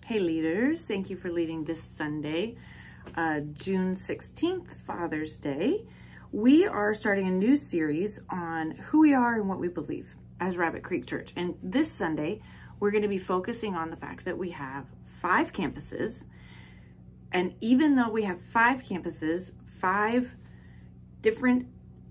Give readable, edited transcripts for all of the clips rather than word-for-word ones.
Hey leaders, thank you for leading this Sunday, June 16th, Father's Day. We are starting a new series on who we are and what we believe as Rabbit Creek Church. And this Sunday, we're going to be focusing on the fact that we have 5 campuses. And even though we have 5 campuses, 5 different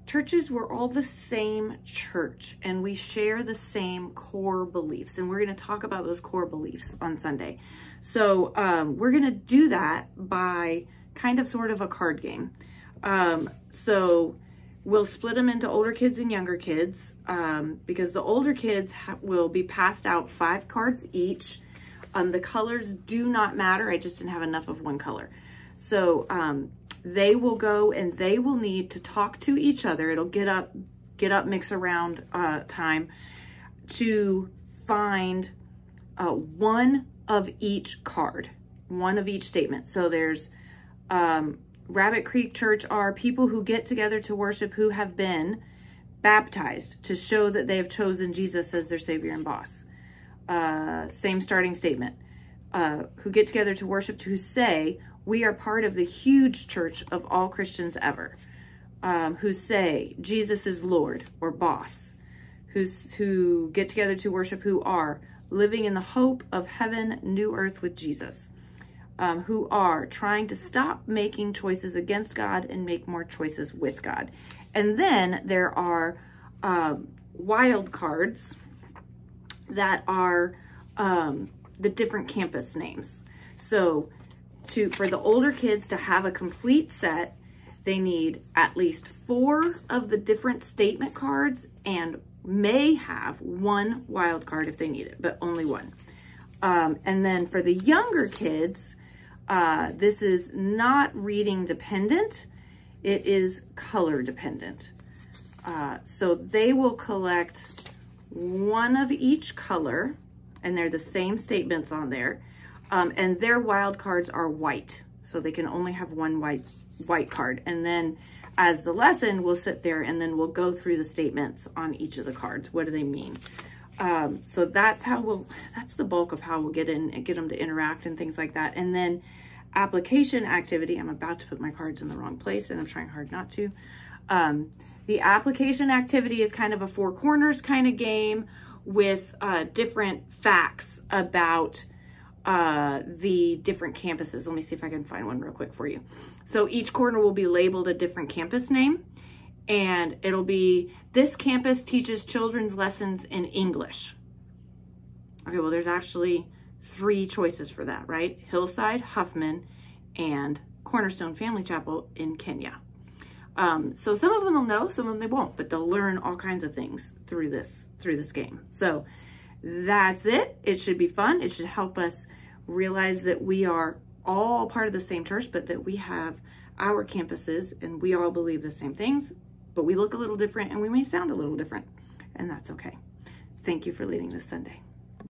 churches, we're all the same church and we share the same core beliefs. And we're going to talk about those core beliefs on Sunday. So we're going to do that by kind of sort of a card game. So we'll split them into older kids and younger kids because the older kids will be passed out 5 cards each. The colors do not matter. I just didn't have enough of one color. So they will go and they will need to talk to each other. It'll get up, mix around time to find one of each card, one of each statement. So there's Rabbit Creek Church are people who get together to worship who have been baptized to show that they have chosen Jesus as their Savior and boss. Same starting statement. Who get together to worship, who say, we are part of the huge church of all Christians ever. Who say, Jesus is Lord or boss. Who get together to worship, who are living in the hope of heaven, new earth with Jesus. Who are trying to stop making choices against God and make more choices with God. And then there are wild cards that are the different campus names. So for the older kids to have a complete set, they need at least 4 of the different statement cards and may have 1 wild card if they need it, but only 1. And then for the younger kids, this is not reading dependent. It is color dependent. So they will collect 1 of each color, and they're the same statements on there. And their wild cards are white. So they can only have 1 white card. And then as the lesson, we'll sit there and then we'll go through the statements on each of the cards. What do they mean? So that's that's the bulk of how we'll get in and get them to interact and things like that. And then application activity, I'm about to put my cards in the wrong place and I'm trying hard not to. The application activity is kind of a 4 corners kind of game with different facts about the different campuses. Let me see if I can find one real quick for you. So each corner will be labeled a different campus name, and it'll be, this campus teaches children's lessons in English. Okay, well, there's actually 3 choices for that, right? Hillside, Huffman, and Cornerstone Family Chapel in Kenya. So some of them will know, some of them they won't, but they'll learn all kinds of things through this game. So that's it. It should be fun. It should help us realize that we are all part of the same church, but that we have our campuses and we all believe the same things, but we look a little different and we may sound a little different, and that's okay. Thank you for leading this Sunday.